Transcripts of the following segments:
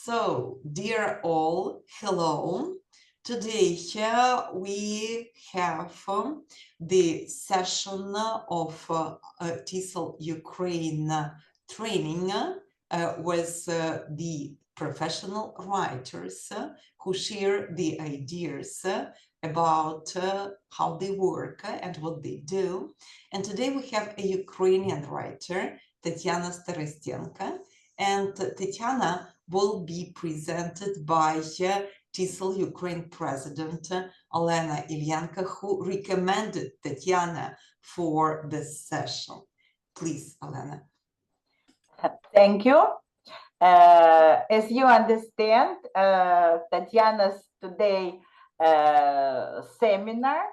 So, dear all, hello. Today we have the session of TESOL-Ukraine training with the professional writers who share the ideas about how they work and what they do. And today we have a Ukrainian writer, Tetiana Starostenko, and Tetiana will be presented by TESOL-Ukraine President Olena Ilyenko, who recommended Tetiana for this session. Please, Olena. Thank you. As you understand, Tatiana's today seminar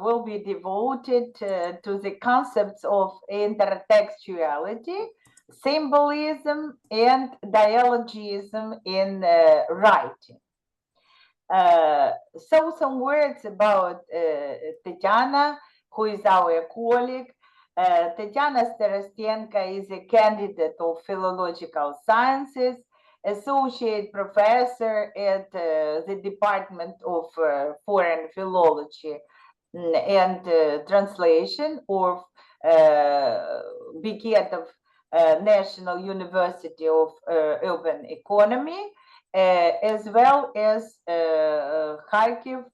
will be devoted to the concepts of intertextuality, symbolism, and dialogism in writing. So some words about Tetiana, who is our colleague. Tetiana Starostenko is a candidate of Philological Sciences, associate professor at the Department of Foreign Philology and Translation of Beketov National University of Urban Economy, as well as Kharkiv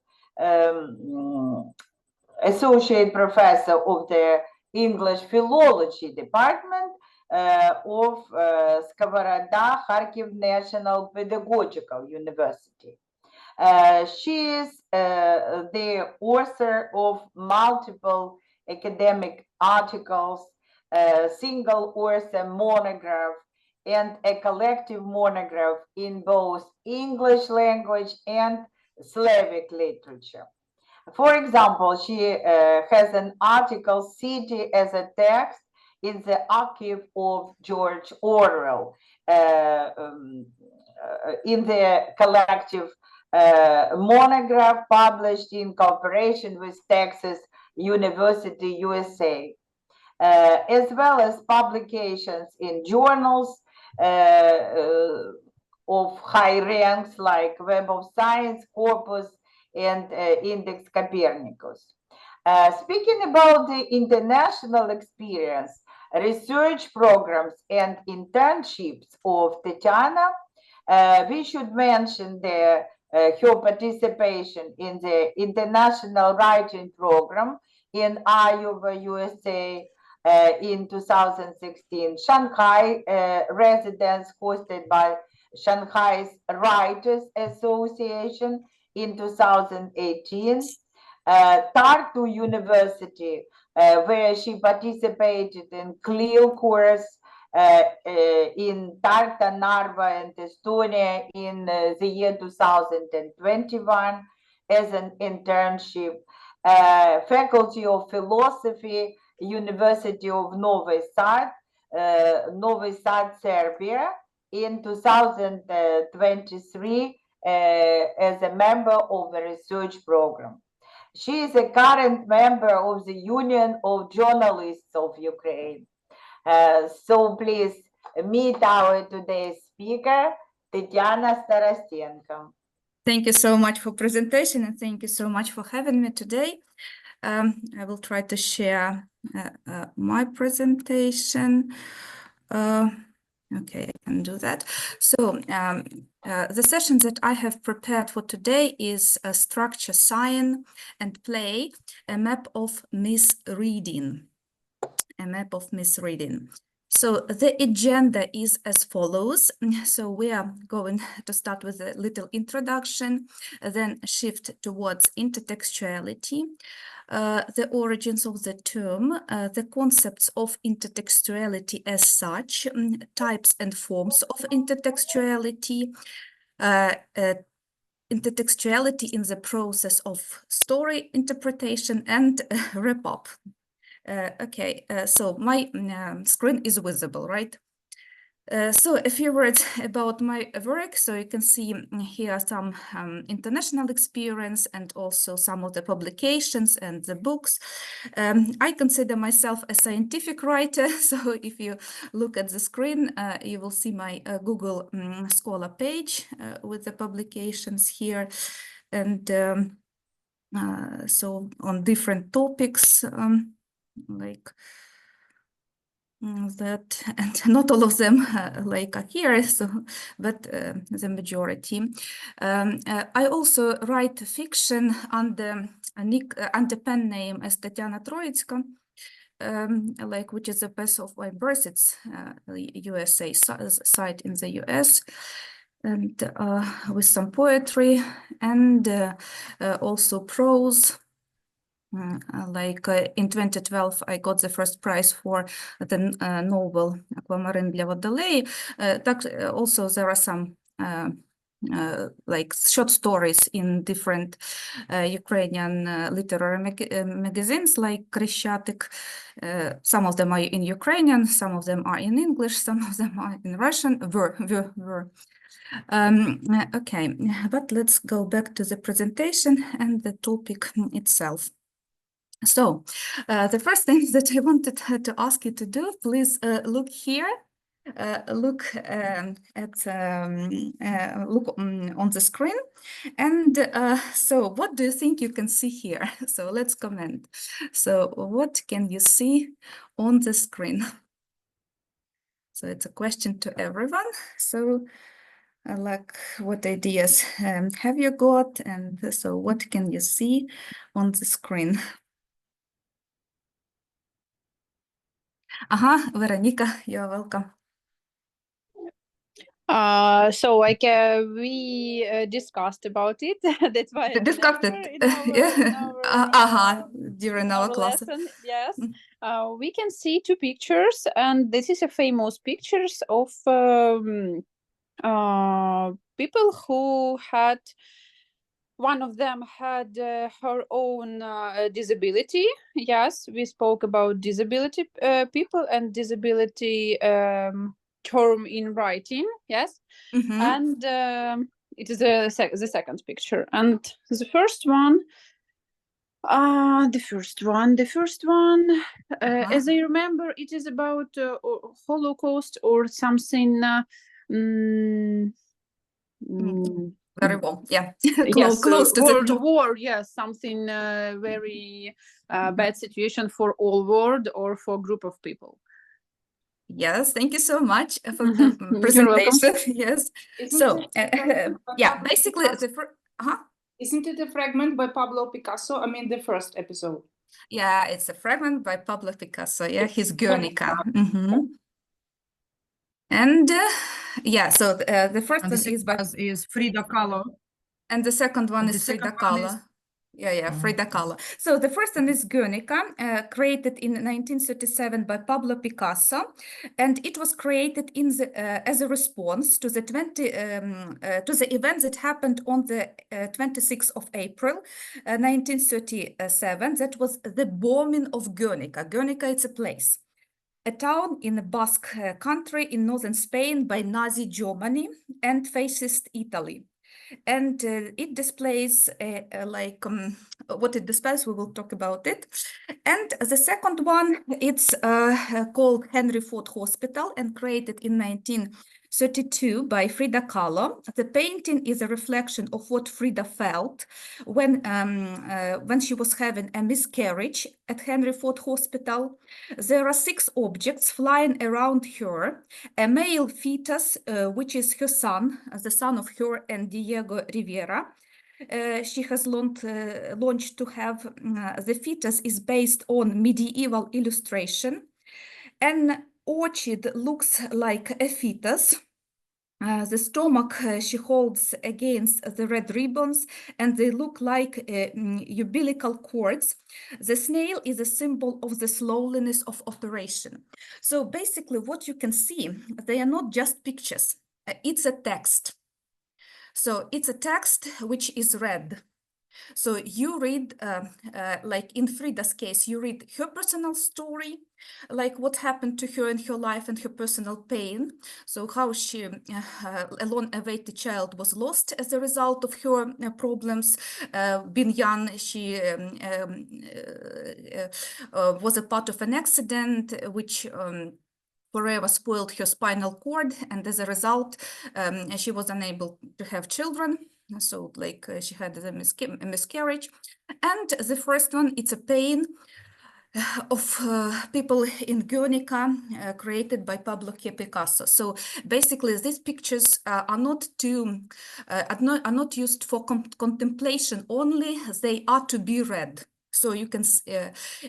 associate professor of the English Philology Department of Skovoroda, Kharkiv National Pedagogical University. She is the author of multiple academic articles, single author monograph, and a collective monograph in both English language and Slavic literature. For example, she has an article, City as a Text, in the archive of George Orwell, in the collective monograph published in cooperation with Texas University, USA, as well as publications in journals of high ranks like Web of Science, Scopus and Index Copernicus. Speaking about the international experience, research programs and internships of Tetiana, we should mention her participation in the International Writing Program in Iowa, USA in 2016, Shanghai residence hosted by Shanghai's Writers Association in 2018, Tartu University, where she participated in CLIL course in Tartu, Narva, and Estonia in the year 2021 as an internship, Faculty of Philosophy, University of Novi Sad, Serbia, in 2023 as a member of the research program. She is a current member of the Union of Journalists of Ukraine. So please meet our today's speaker, Tetiana Starostenko. Thank you so much for presentation, and thank you so much for having me today. I will try to share my presentation. Okay, I can do that. So the session that I have prepared for today is Structure, Sign and Play, a map of misreading. A map of misreading. So the agenda is as follows. So we are going to start with a little introduction, then shift towards intertextuality, the origins of the term, the concepts of intertextuality as such, types and forms of intertextuality, intertextuality in the process of story interpretation, and wrap up. Okay, so my screen is visible, right? So a few words about my work. So you can see here some international experience and also some of the publications and the books. I consider myself a scientific writer. So if you look at the screen, you will see my Google Scholar page with the publications here. And so on different topics, like that, and not all of them like are here, so but the majority. I also write fiction under pen name as Tetiana Starostenko, like which is the place of my birth. It's USA site in the US, and with some poetry and also prose. Like in 2012, I got the first prize for the novel Aquamarine для водолей. Also, there are some like short stories in different Ukrainian literary magazines like Krещатик. Some of them are in Ukrainian, some of them are in English, some of them are in Russian. Were. Okay, but let's go back to the presentation and the topic itself. So the first thing that I wanted to ask you to do, please look here. Look on the screen, and so what do you think you can see here? So let's comment. So what can you see on the screen? So it's a question to everyone. So like what ideas have you got, and so what can you see on the screen? Veronica, you're welcome. So like we discussed about it. That's why discussed it during our class. Lesson. Yes, we can see two pictures, and this is a famous pictures of people who had. One of them had her own disability. Yes, we spoke about disability people and disability term in writing. Yes, and it is the second picture, and the first one. The first one. As I remember, it is about Holocaust or something. Very well, yeah. Close to World the War, yes, something very bad situation for all world or for group of people. Yes, thank you so much for the presentation. Yes. So, yeah, basically the first. Isn't it a fragment by Pablo Picasso? I mean, the first episode. Yeah, it's a fragment by Pablo Picasso. Yeah, his Guernica. And yeah, so the first one is Frida Kahlo, and the second one is Frida Kahlo. Yeah, Frida Kahlo. So the first one is Guernica, created in 1937 by Pablo Picasso, and it was created in the as a response to the event that happened on the 26th of April, 1937. That was the bombing of Guernica. Guernica, it's a place, a town in the Basque country in northern Spain by Nazi Germany and fascist Italy. And it displays like what it displays, we will talk about it. And the second one, it's called Henry Ford Hospital and created in 1932 by Frida Kahlo. The painting is a reflection of what Frida felt when she was having a miscarriage at Henry Ford Hospital. There are 6 objects flying around her: a male fetus, which is her son, the son of her and Diego Rivera. She has launched to have the fetus is based on medieval illustration. An orchid looks like a fetus. The stomach she holds against the red ribbons, and they look like umbilical cords. The snail is a symbol of the slowness of operation. So basically what you can see, they are not just pictures, it's a text. So it's a text which is read. So you read, like in Frida's case, you read her personal story, like what happened to her in her life and her personal pain. So how she, a lone-awaited child, was lost as a result of her problems. Being young, she was a part of an accident which forever spoiled her spinal cord, and as a result, she was unable to have children. So like she had a miscarriage. And the first one, it's a pain of people in Guernica created by Pablo Picasso. So basically these pictures are not used for contemplation only, they are to be read. So you can,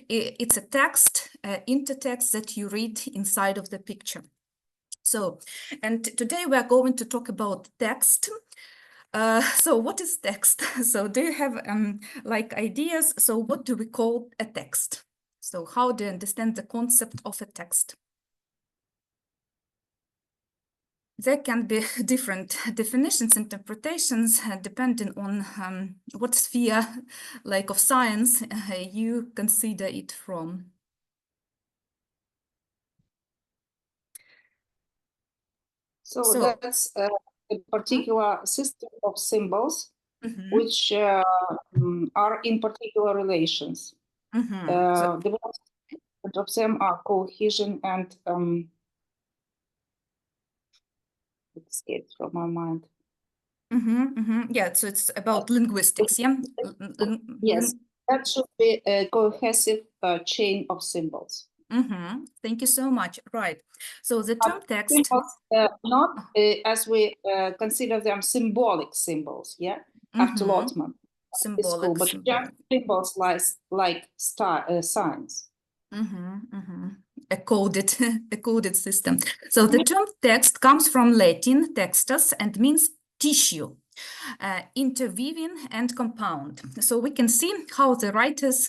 it's a text, intertext that you read inside of the picture. So, and today we are going to talk about text. So what is text? So do you have like ideas? So what do we call a text? So how do you understand the concept of a text? There can be different definitions, interpretations, depending on what sphere, like of science, you consider it from. So that's a particular system of symbols which are in particular relations. The most of them are cohesion and it escaped from my mind. Yeah, so it's about linguistics, yeah? Yes, that should be a cohesive chain of symbols. Thank you so much. Right. So the term text, symbols, not as we consider them symbolic symbols, yeah, after Lotman symbolic, but just symbols like signs. A coded system. So the term text comes from Latin textus and means tissue. Interweaving and compound. So we can see how the writers,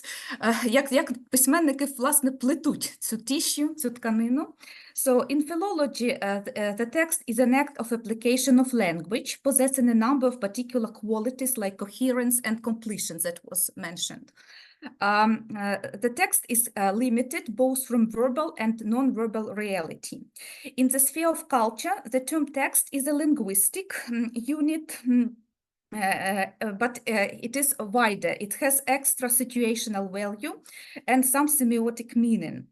як письменники, власне, плетуть цю tissue, цю тканину. So in philology, the text is an act of application of language, possessing a number of particular qualities like coherence and completion that was mentioned. The text is limited both from verbal and non-verbal reality. In the sphere of culture, the term text is a linguistic unit, but it is wider. It has extra situational value and some semiotic meaning.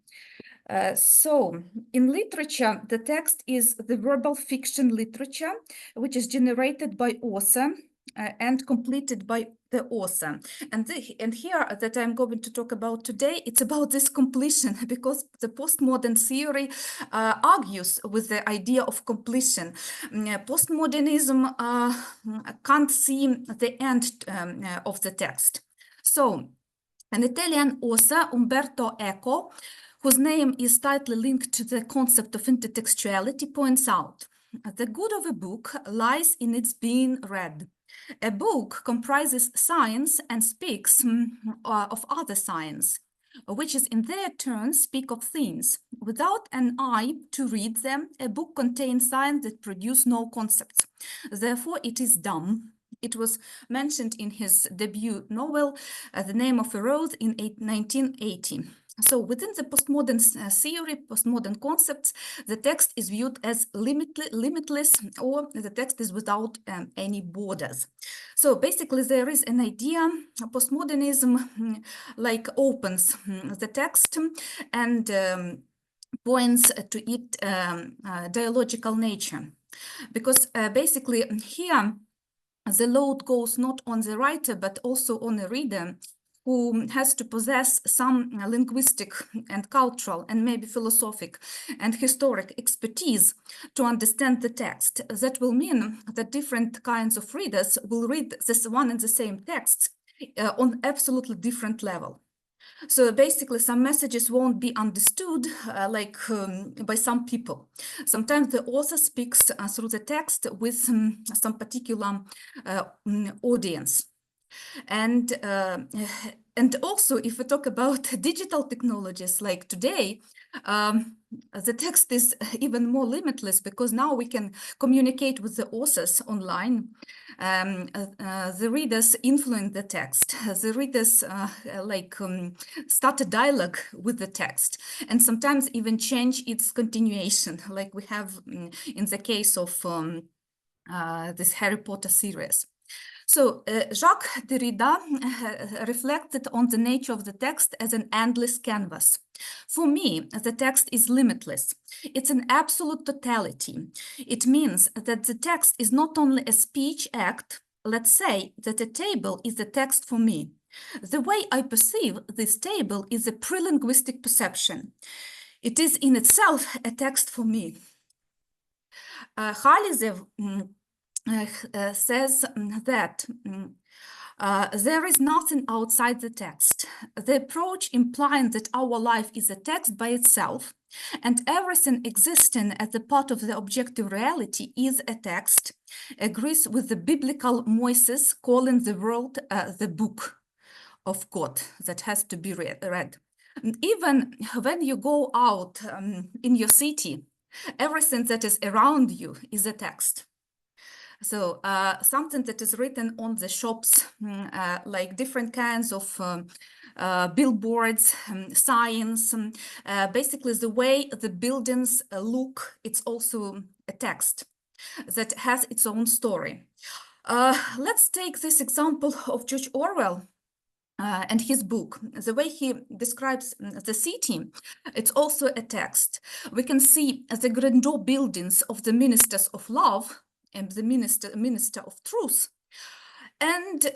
So in literature, the text is the verbal fiction literature, which is generated by author and completed by the author. And here that I'm going to talk about today, it's about this completion, because the postmodern theory argues with the idea of completion. Postmodernism can't see the end of the text. So an Italian author, Umberto Eco, whose name is tightly linked to the concept of intertextuality, points out, the good of a book lies in its being read. A book comprises science and speaks of other science, which is in their turn speak of things. Without an eye to read them, a book contains science that produce no concepts. Therefore, it is dumb. It was mentioned in his debut novel, The Name of a Rose, in 1980. So within the postmodern theory, postmodern concepts, the text is viewed as limitless, or the text is without any borders. So basically there is an idea, postmodernism like opens the text and points to its dialogical nature. Because basically here, the load goes not on the writer, but also on the reader, who has to possess some linguistic and cultural and maybe philosophic and historic expertise to understand the text. That will mean that different kinds of readers will read this one and the same text on absolutely different level. So basically, some messages won't be understood by some people. Sometimes the author speaks through the text with some particular audience. And and also, if we talk about digital technologies like today, the text is even more limitless because now we can communicate with the authors online. The readers influence the text. The readers start a dialogue with the text and sometimes even change its continuation, like we have in the case of this Harry Potter series. So Jacques Derrida reflected on the nature of the text as an endless canvas. For me, the text is limitless. It's an absolute totality. It means that the text is not only a speech act. Let's say that a table is a text for me. The way I perceive this table is a pre-linguistic perception. It is in itself a text for me. Khalizev says that there is nothing outside the text. The approach implying that our life is a text by itself and everything existing as a part of the objective reality is a text, agrees with the biblical Moses calling the world the book of God that has to be read. And even when you go out in your city, everything that is around you is a text. So something that is written on the shops, like different kinds of billboards, signs, basically the way the buildings look, it's also a text that has its own story. Let's take this example of George Orwell. And his book, the way he describes the city, it's also a text. We can see the grandeur buildings of the ministers of love and the minister of truth, and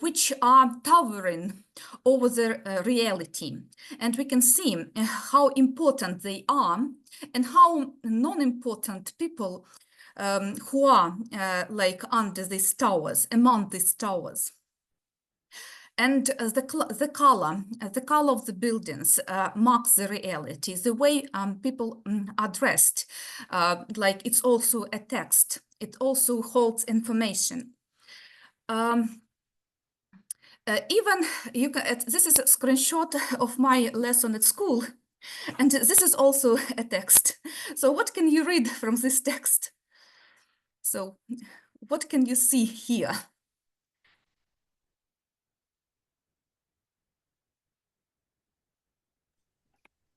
which are towering over the reality. And we can see how important they are and how non-important people who are under these towers, among these towers. And the color of the buildings marks the reality. The way people are dressed, like it's also a text. It also holds information. Even you can. This is a screenshot of my lesson at school, and this is also a text. So what can you read from this text? So what can you see here?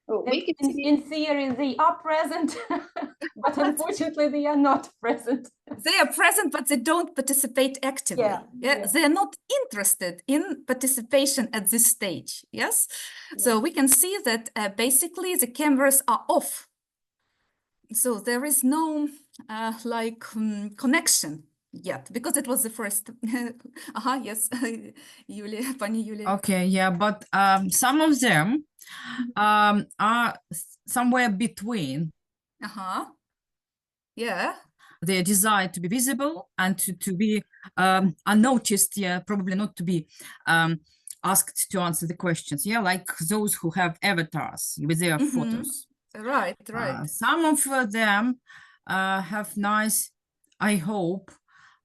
Oh, we can see In theory, they are present, but unfortunately, they are not present. They are present, but they don't participate actively. Yeah. They are not interested in participation at this stage. Yes. So we can see that basically the cameras are off. So there is no connection yet because it was the first. Yes, Yulia, Pani Yulia. Okay, yeah, but some of them are somewhere between. Yeah. Their desire to be visible and to be unnoticed, yeah, probably not to be asked to answer the questions, yeah, like those who have avatars with their photos. Right. Some of them have nice, I hope,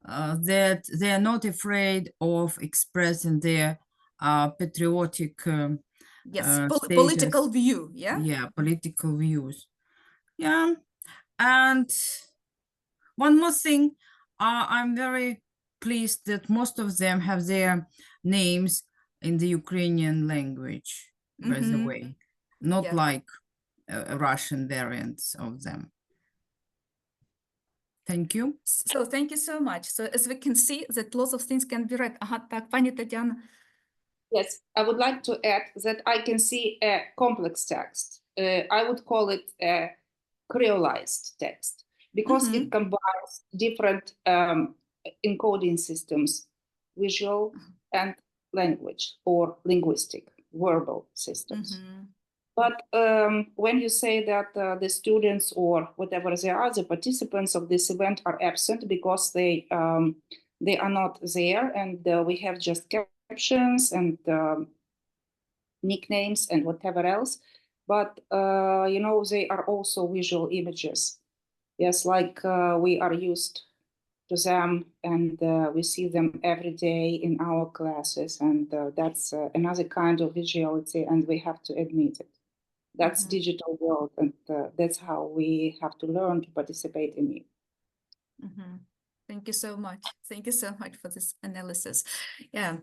that they are not afraid of expressing their patriotic political view, yeah, political views, yeah. And one more thing, I'm very pleased that most of them have their names in the Ukrainian language, by the way, not like Russian variants of them. Thank you. So thank you so much. So as we can see that lots of things can be read. Так, Pani Tetiana. Yes, I would like to add that I can see a complex text. I would call it a creolized text because it combines different encoding systems, visual and language or linguistic, verbal systems. But when you say that the students or whatever they are, the participants of this event are absent because they are not there, and we have just captions and nicknames and whatever else. But they are also visual images. Yes, like we are used to them, and we see them every day in our classes, and that's another kind of visuality, and we have to admit it. That's digital world, and that's how we have to learn to participate in it. Thank you so much. Thank you so much for this analysis. Yeah,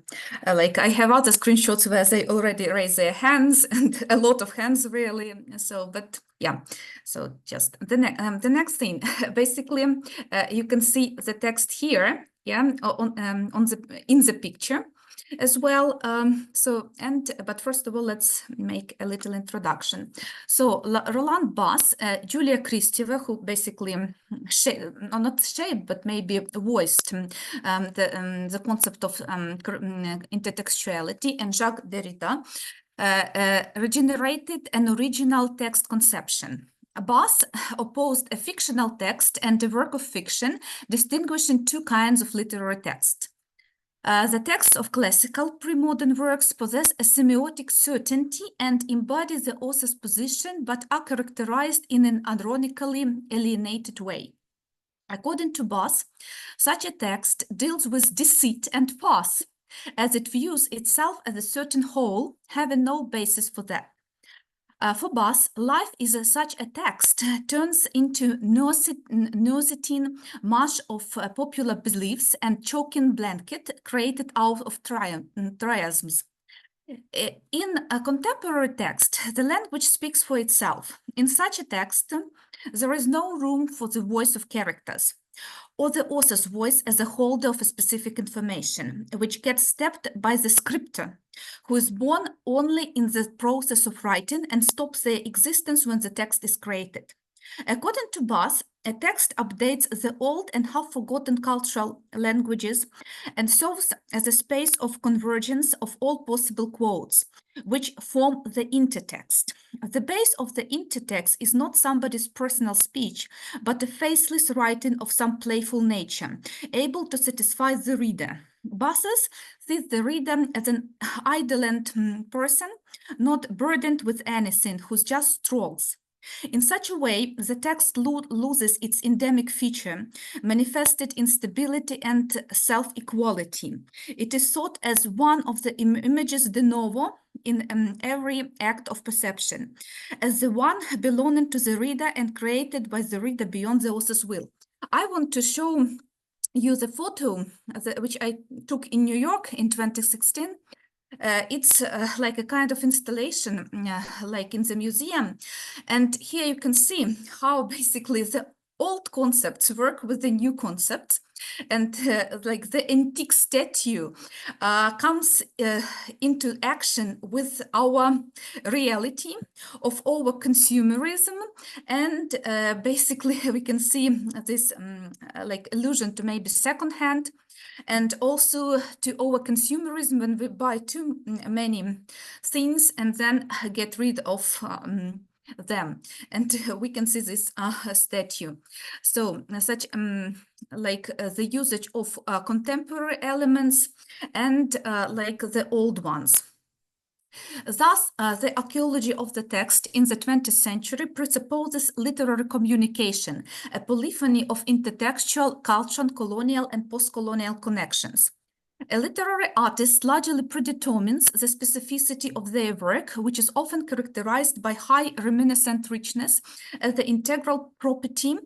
like I have other screenshots where they already raise their hands, and a lot of hands really. So, but yeah, so just the next thing, basically, you can see the text here, yeah, in the picture as well. But first of all, let's make a little introduction. So Roland Bass, Julia Kristeva, who basically not shaped, but maybe voiced the concept of intertextuality, and Jacques Derrida regenerated an original text conception. Bass opposed a fictional text and a work of fiction, distinguishing two kinds of literary text. The texts of classical pre-modern works possess a semiotic certainty and embody the author's position, but are characterized in an ironically alienated way. According to Bass, such a text deals with deceit and farce, as it views itself as a certain whole, having no basis for that. For Bass, life is such a text turns into nauseating mash of popular beliefs and choking blanket created out of triasms. In a contemporary text, the language speaks for itself. In such a text, there is no room for the voice of characters, or the author's voice as a holder of a specific information, which gets stepped by the scripter, who is born only in the process of writing and stops their existence when the text is created. According to Bass, a text updates the old and half-forgotten cultural languages and serves as a space of convergence of all possible quotes, which form the intertext. The base of the intertext is not somebody's personal speech, but a faceless writing of some playful nature, able to satisfy the reader. Bass sees the reader as an indolent person, not burdened with anything, who just strolls. In such a way, the text loses its endemic feature, manifested in stability and self-equality. It is thought as one of the images de novo in every act of perception, as the one belonging to the reader and created by the reader beyond the author's will. I want to show you the photo which I took in New York in 2016. It's like a kind of installation, like in the museum. And here you can see how basically the old concepts work with the new concepts. And like the antique statue comes into action with our reality of over consumerism. And basically we can see this like allusion to maybe secondhand, and also to over-consumerism when we buy too many things and then get rid of them. And we can see this statue. So such like the usage of contemporary elements and like the old ones. Thus, the archaeology of the text in the 20th century presupposes literary communication, a polyphony of intertextual, cultural, colonial, and post-colonial connections. A literary artist largely predetermines the specificity of their work, which is often characterized by high reminiscent richness as the integral property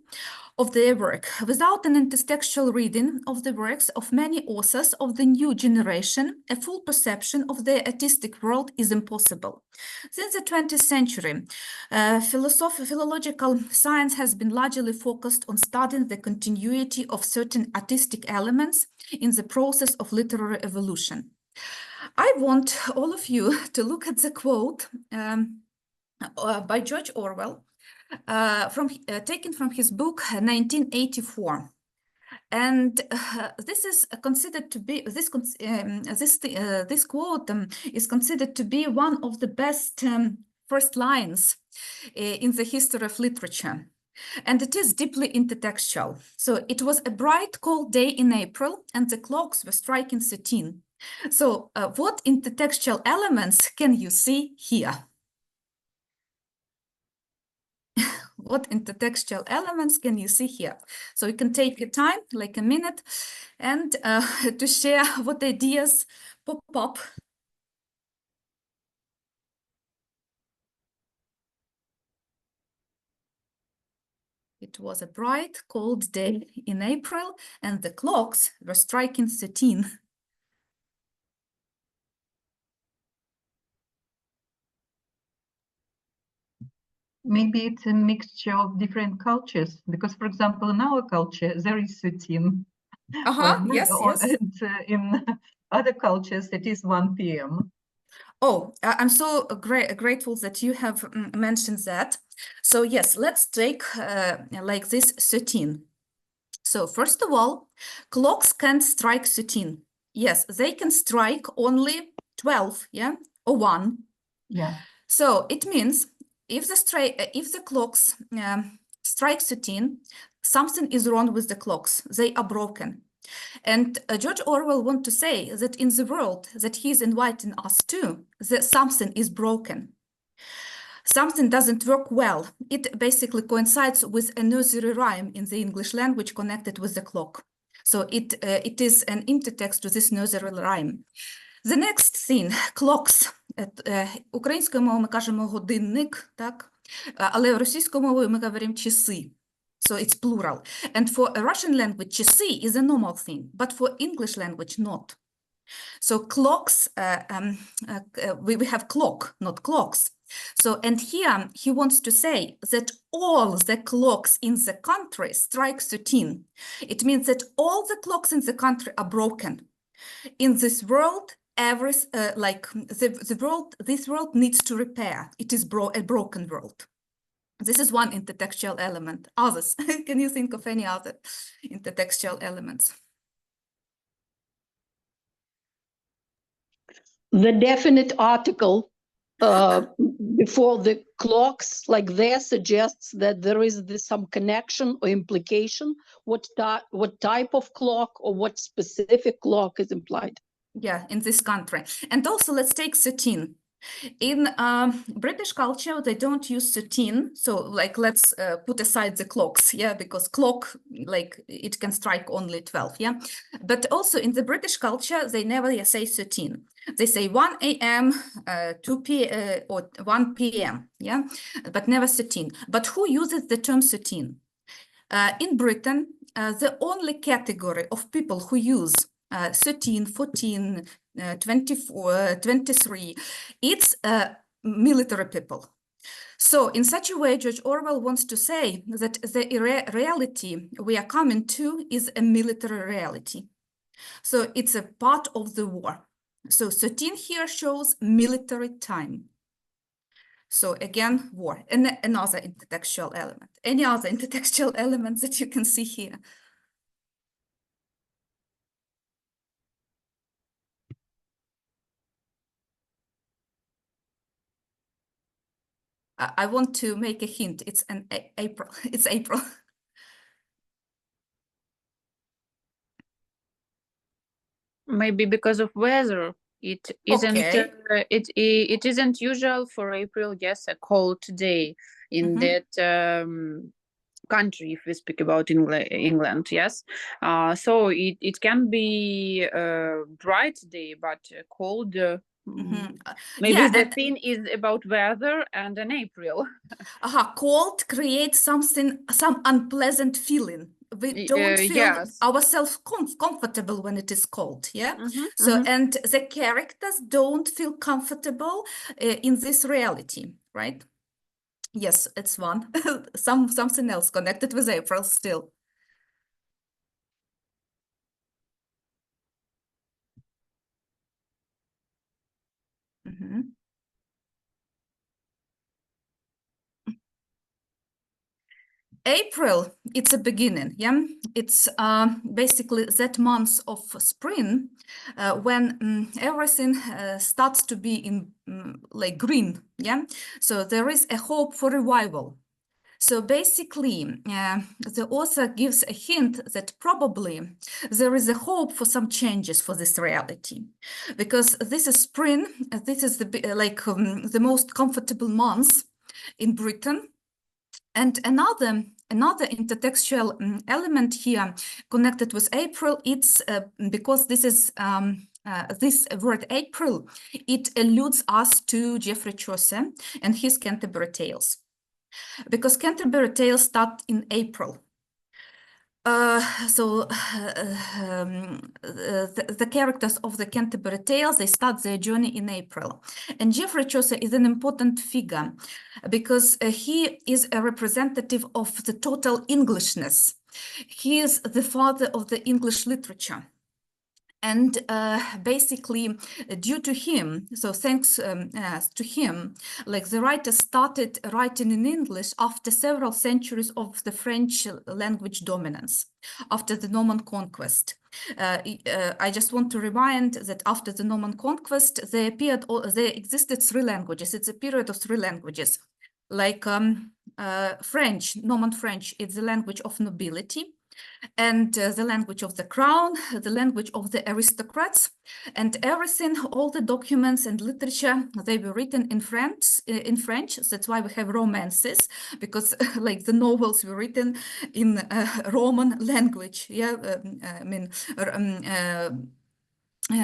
of their work. Without an intertextual reading of the works of many authors of the new generation, a full perception of their artistic world is impossible. Since the 20th century, philological science has been largely focused on studying the continuity of certain artistic elements in the process of literary evolution. I want all of you to look at the quote by George Orwell, taken from his book 1984. And this is considered to be this quote is considered to be one of the best first lines in the history of literature. And it is deeply intertextual. So it was a bright, cold day in April, and the clocks were striking 13. So what intertextual elements can you see here? what intertextual elements can you see here? So you can take your time, like a minute, and to share what ideas pop up. It was a bright, cold day in April, and the clocks were striking 13. Maybe it's a mixture of different cultures, because, for example, in our culture, there is 13. Yes, yes. And in other cultures, it is 1 p.m. Oh, I'm so grateful that you have mentioned that. So yes, let's take like this 13. So first of all, clocks can't strike 13. Yes, they can strike only 12, yeah, or 1. Yeah. So it means if the clocks strike 13, something is wrong with the clocks. They are broken. And George Orwell wants to say that in the world that he is inviting us to, that something is broken. Something doesn't work well. It basically coincides with a nursery rhyme in the English language connected with the clock. So it is an intertext to this nursery rhyme. The next thing, clocks. Українською мовою ми кажемо годинник, так? Але російською мовою ми говоримо часи. So it's plural. And for a Russian language, часы is a normal thing, but for English language, not. So clocks, we have clock, not clocks. So, and here he wants to say that all the clocks in the country strike 13. It means that all the clocks in the country are broken. In this world, this world needs to repair. It is a broken world. This is one intertextual element. Others, can you think of any other intertextual elements? The definite article before the clocks, like there, suggests that there is some connection or implication. What type of clock or what specific clock is implied? Yeah, in this country. And also, let's take 13. In British culture, they don't use 13. So, like, let's put aside the clocks, yeah, because clock, like, it can strike only 12, yeah. But also in the British culture, they never say 13. They say 1 a.m., 2 p.m., or 1 p.m., yeah, but never 13. But who uses the term 13? In Britain, the only category of people who use 13, 14, 24, 23, it's military people. So in such a way, George Orwell wants to say that the reality we are coming to is a military reality. So it's a part of the war. So 13 here shows military time. So again, war, and another intertextual element. Any other intertextual elements that you can see here? I want to make a hint. It's April. It's April. Maybe because of weather. It isn't. Okay. It isn't usual for April. Yes, a cold day in that country. If we speak about England, yes. So it can be a bright day, but cold. Maybe yeah, the thing is about weather and an April. Cold creates some unpleasant feeling. We don't feel ourselves comfortable when it is cold, yeah? And the characters don't feel comfortable in this reality, right? Yes, it's one. Something else connected with April still. April, it's a beginning, yeah? It's basically that month of spring when everything starts to be in like green, yeah? So there is a hope for revival. So basically, the author gives a hint that probably there is a hope for some changes for this reality, because this is spring. This is the most comfortable month in Britain. And another intertextual element here connected with April, it's because this is this word April, it alludes us to Geoffrey Chaucer and his Canterbury Tales, because Canterbury Tales start in April. The characters of the Canterbury Tales, they start their journey in April. And Geoffrey Chaucer is an important figure because he is a representative of the total Englishness. He is the father of the English literature. And basically, due to him, so thanks to him, like the writer started writing in English after several centuries of the French language dominance, after the Norman conquest. I just want to remind that after the Norman conquest, there existed 3 languages. It's a period of 3 languages. Like French, Norman French, is the language of nobility, and the language of the crown, the language of the aristocrats, and everything, all the documents and literature, they were written in French. That's why we have romances, because like the novels were written in Roman language. Yeah, I mean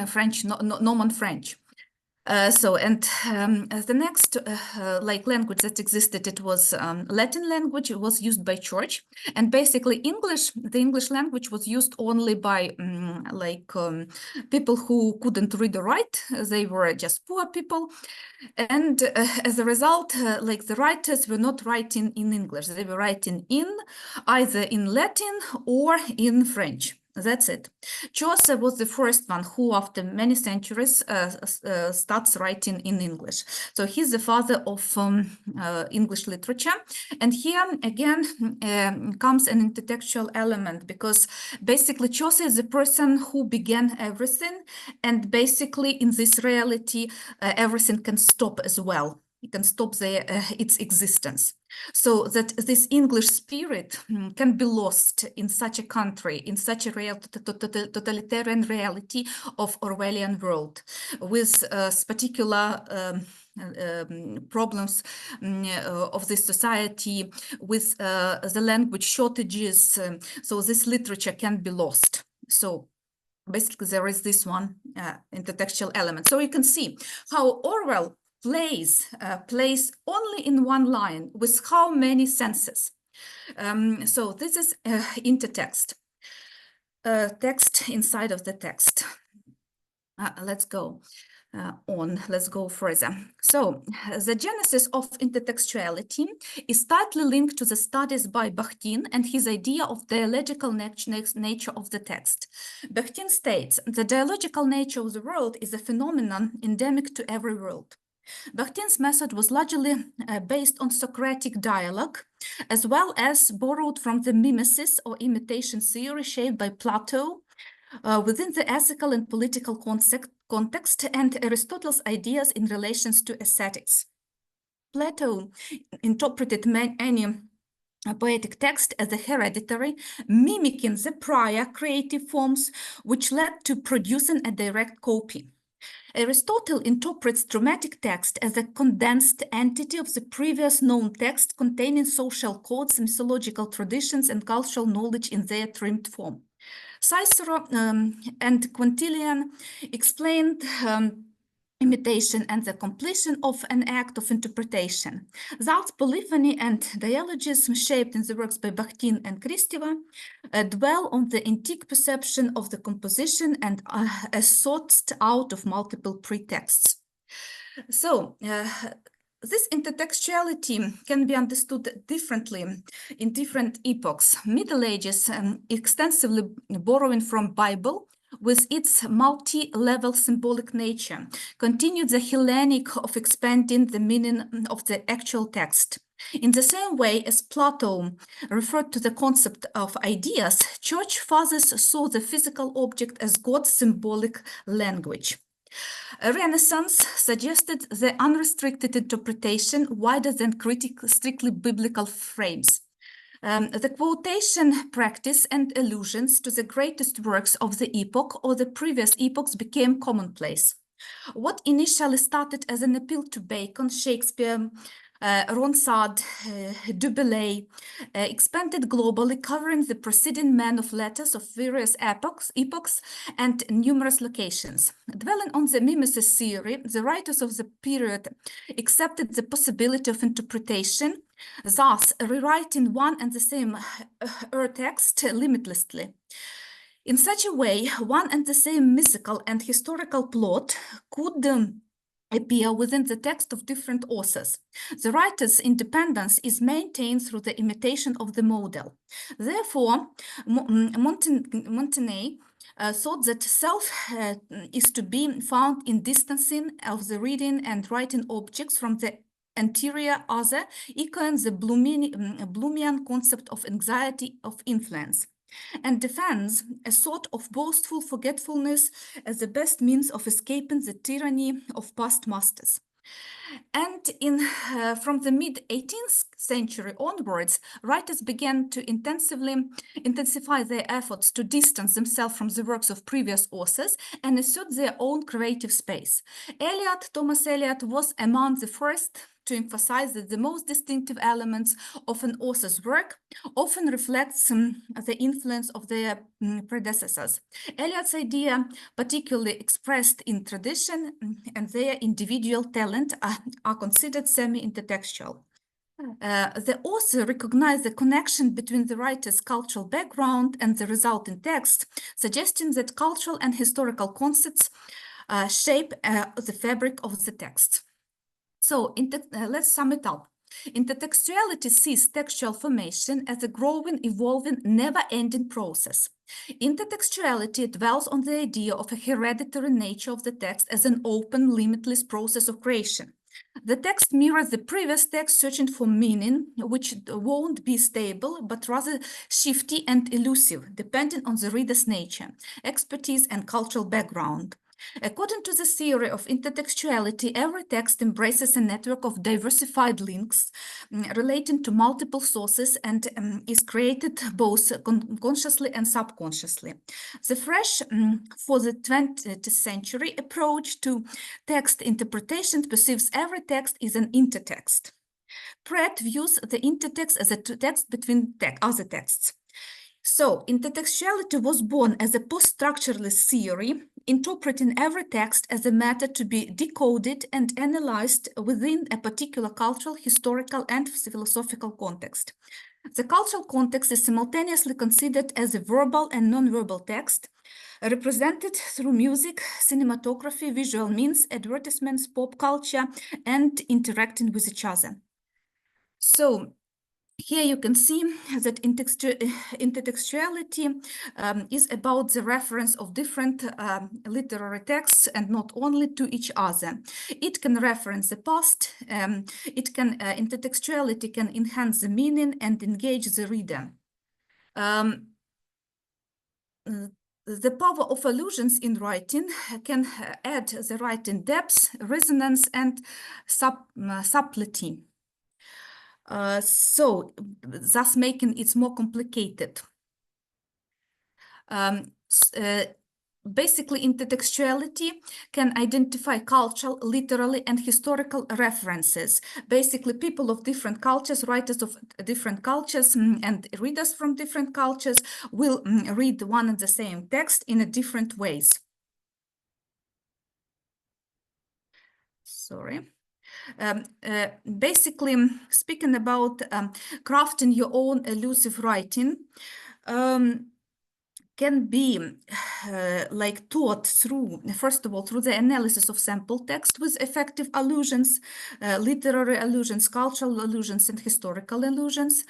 French, Norman French. The next like language that existed, it was Latin language. It was used by church, and basically the English language was used only by people who couldn't read or write. They were just poor people, and as a result, like the writers were not writing in English. They were writing either in Latin or in French. That's it. Chaucer was the first one who, after many centuries, starts writing in English. So he's the father of English literature. And here, again, comes an intertextual element, because basically Chaucer is the person who began everything. And basically, in this reality, everything can stop as well. It can stop its existence. So that this English spirit can be lost in such a country, in such a totalitarian reality of Orwellian world, with particular problems of this society, with the language shortages. So this literature can be lost. So basically there is this one intertextual element. So you can see how Orwell plays only in one line with how many senses. So this is intertext, text inside of the text. Let's go on. Let's go further. So the genesis of intertextuality is tightly linked to the studies by Bakhtin and his idea of dialogical nature of the text. Bakhtin states, the dialogical nature of the world is a phenomenon endemic to every world. Bakhtin's method was largely based on Socratic dialogue, as well as borrowed from the mimesis or imitation theory shaped by Plato within the ethical and political context and Aristotle's ideas in relations to aesthetics. Plato interpreted any poetic text as a hereditary, mimicking the prior creative forms, which led to producing a direct copy. Aristotle interprets dramatic text as a condensed entity of the previous known text containing social codes, mythological traditions, and cultural knowledge in their trimmed form. Cicero and Quintilian explained imitation and the completion of an act of interpretation. Thus, polyphony and dialogism, shaped in the works by Bakhtin and Kristeva, dwell on the antique perception of the composition and as sought out of multiple pretexts. So, this intertextuality can be understood differently in different epochs. Middle Ages, extensively borrowing from Bible, with its multi-level symbolic nature, continued the Hellenic of expanding the meaning of the actual text. In the same way as Plato referred to the concept of ideas, church fathers saw the physical object as God's symbolic language. Renaissance suggested the unrestricted interpretation wider than strictly biblical frames. The quotation practice and allusions to the greatest works of the epoch or the previous epochs became commonplace. What initially started as an appeal to Bacon, Shakespeare, Ronsard, Dubélé, expanded globally, covering the preceding men of letters of various epochs and numerous locations. Dwelling on the mimesis theory, the writers of the period accepted the possibility of interpretation, thus rewriting one and the same text limitlessly. In such a way, one and the same mythical and historical plot could appear within the text of different authors. The writer's independence is maintained through the imitation of the model. Therefore, Montaigne thought that self is to be found in distancing of the reading and writing objects from the anterior other, echoing the Bloomian concept of anxiety of influence, and defends a sort of boastful forgetfulness as the best means of escaping the tyranny of past masters. And from the mid-18th century onwards, writers began to intensify their efforts to distance themselves from the works of previous authors and assert their own creative space. Thomas Eliot was among the first to emphasize that the most distinctive elements of an author's work often reflects the influence of their predecessors. Eliot's idea, particularly expressed in tradition and their individual talent, are considered semi-intertextual. The author recognized the connection between the writer's cultural background and the resulting text, suggesting that cultural and historical concepts shape the fabric of the text. So let's sum it up. Intertextuality sees textual formation as a growing, evolving, never-ending process. Intertextuality dwells on the idea of a hereditary nature of the text as an open, limitless process of creation. The text mirrors the previous text, searching for meaning, which won't be stable, but rather shifty and elusive, depending on the reader's nature, expertise, and cultural background. According to the theory of intertextuality, every text embraces a network of diversified links relating to multiple sources and is created both consciously and subconsciously. The fresh, for the 20th century approach to text interpretation perceives every text as an intertext. Pratt views the intertext as a text between other texts. So, intertextuality was born as a post-structuralist theory, interpreting every text as a matter to be decoded and analyzed within a particular cultural, historical, and philosophical context. The cultural context is simultaneously considered as a verbal and non-verbal text, represented through music, cinematography, visual means, advertisements, pop culture, and interacting with each other. So, here you can see that intertextuality is about the reference of different literary texts and not only to each other. It can reference the past, intertextuality can enhance the meaning and engage the reader. The power of allusions in writing can add the writing depth, resonance, and subtlety. So, thus making it more complicated. Basically, intertextuality can identify cultural, literary, and historical references. Basically, people of different cultures, writers of different cultures, and readers from different cultures will read one and the same text in a different ways. Sorry. Basically, speaking about crafting your own elusive writing, can be taught through, first of all, through the analysis of sample text with effective allusions, literary allusions, cultural allusions, and historical allusions.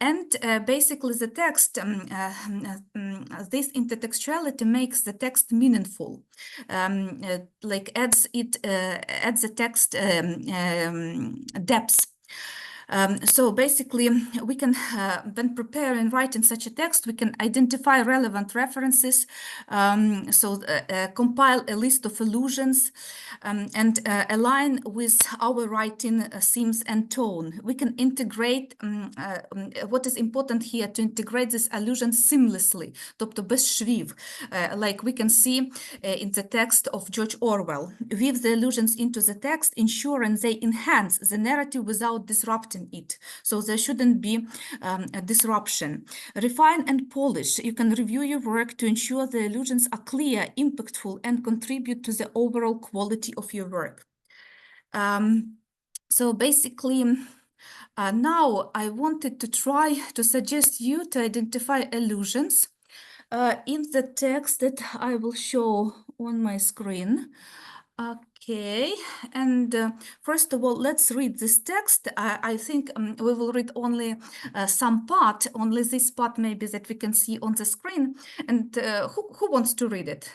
And basically the text, this intertextuality makes the text meaningful, adds the text depth. So basically, we can, when prepare and write in such a text, we can identify relevant references, compile a list of allusions, and align with our writing themes and tone. We can integrate, what is important here, to integrate these allusions seamlessly, тобто без швів, like we can see in the text of George Orwell. Weave the allusions into the text, ensuring they enhance the narrative without disrupting it. So there shouldn't be a disruption. Refine and polish. You can review your work to ensure the allusions are clear, impactful, and contribute to the overall quality of your work. So basically, now I wanted to try to suggest you to identify allusions in the text that I will show on my screen. Okay, and first of all, let's read this text. I think we will read only some part, only this part maybe that we can see on the screen. And who wants to read it?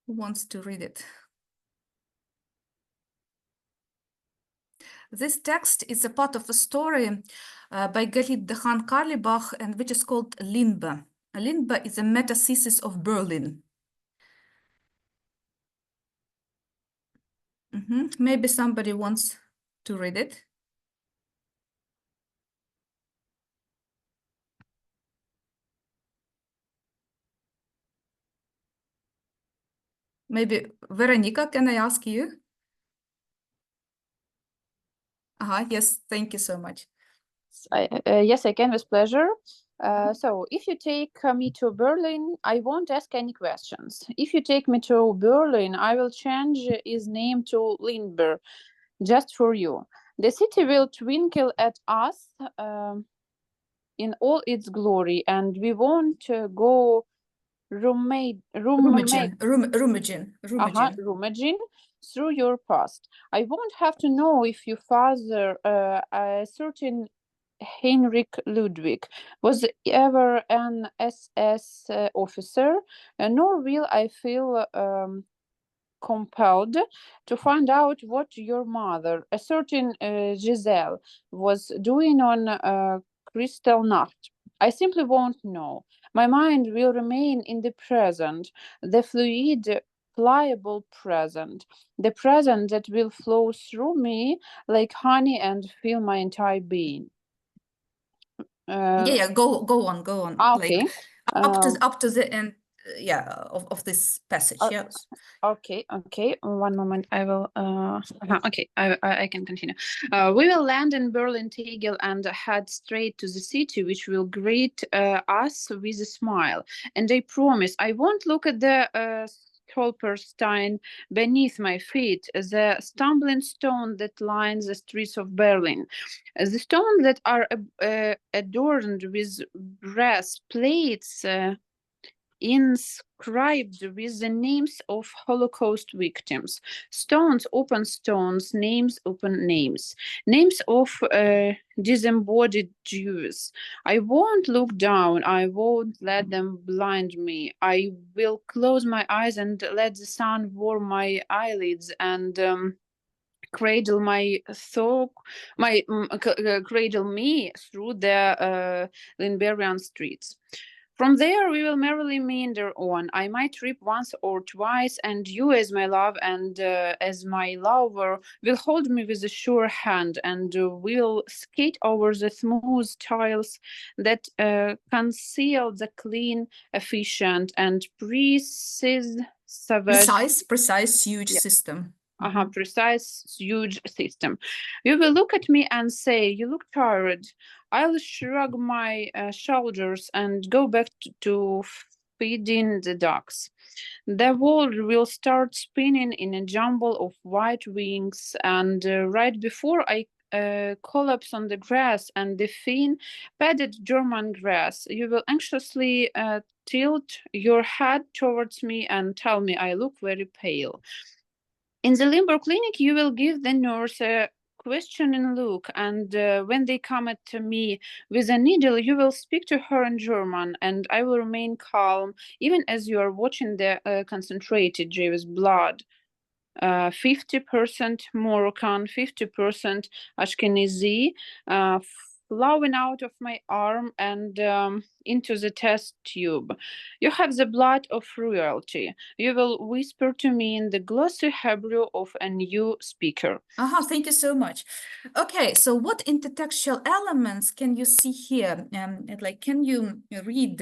Who wants to read it? This text is a part of a story by Galit Dehan Karlibach, and which is called Linba. Linba is a meta-thesis of Berlin. Maybe somebody wants to read it. Maybe Veronica, can I ask you? Yes, thank you so much. Yes, I can, with pleasure. So if you take me to Berlin, I won't ask any questions. If you take me to Berlin, I will change its name to Lindbergh, just for you. The city will twinkle at us in all its glory, and we won't go rummaging through your past. I won't have to know if your father, a certain Heinrich Ludwig, was ever an SS officer, nor will I feel compelled to find out what your mother, a certain Giselle, was doing on Kristallnacht. I simply won't know. My mind will remain in the present, the fluid, pliable present, the present that will flow through me like honey and fill my entire being. Go on. Okay. Like up to the end, of this passage. Yes. Okay. 1 moment. I will. Okay. I can continue. We will land in Berlin Tegel and head straight to the city, which will greet us with a smile. And I promise I won't look at the Stolperstein beneath my feet, the stumbling stone that lines the streets of Berlin, the stones that are adorned with brass plates inscribed with the names of Holocaust victims. Stones, open stones, names, open names. Names of disembodied Jews. I won't look down. I won't let them blind me. I will close my eyes and let the sun warm my eyelids and cradle my thought, cradle me through the Limerian streets. From there, we will merrily meander on. I might trip once or twice, and you, as my love and as my lover, will hold me with a sure hand, and will skate over the smooth tiles that conceal the clean, efficient, and precise, huge system. Precise, huge system. You will look at me and say, "You look tired." I'll shrug my shoulders and go back to feeding the ducks. The world will start spinning in a jumble of white wings, and right before I collapse on the grass and the thin, padded German grass, you will anxiously tilt your head towards me and tell me I look very pale. In the Limburg clinic, you will give the nurse a questioning look, and when they come at me with a needle, you will speak to her in German, and I will remain calm, even as you are watching the concentrated Jewish blood 50% Moroccan, 50% Ashkenazi, flowing out of my arm and into the test tube. You have the blood of royalty. You will whisper to me in the glossy Hebrew of a new speaker. Thank you so much. Okay, so what intertextual elements can you see here? Like, can you read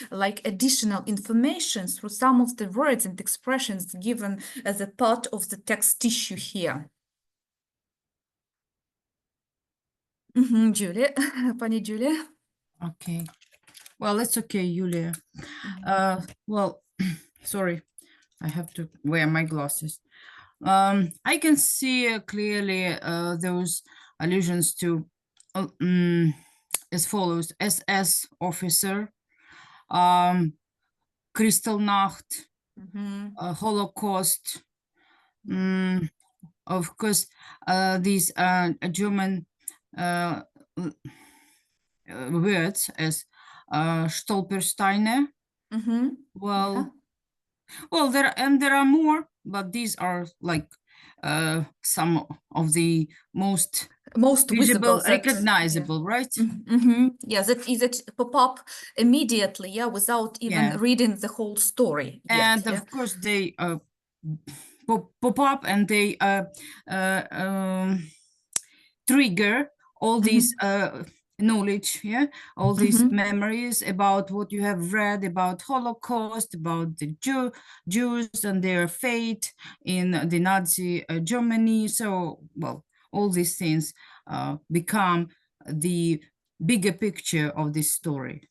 like additional information through some of the words and expressions given as a part of the text tissue here? Julia, Pani Julia. Okay. Well, it's okay, Julia. Well, sorry, I have to wear my glasses. I can see clearly those allusions to as follows: SS officer, Kristallnacht, Holocaust. Of course, these German words as Stolpersteine. Well, there are more, but these are like some of the most visible, recognizable, right? Yeah, that pop up immediately, yeah, without even reading the whole story yet, and of course they pop up and they trigger all these knowledge, all these memories about what you have read about Holocaust, about the Jews and their fate in the Nazi Germany. So, well, all these things become the bigger picture of this story.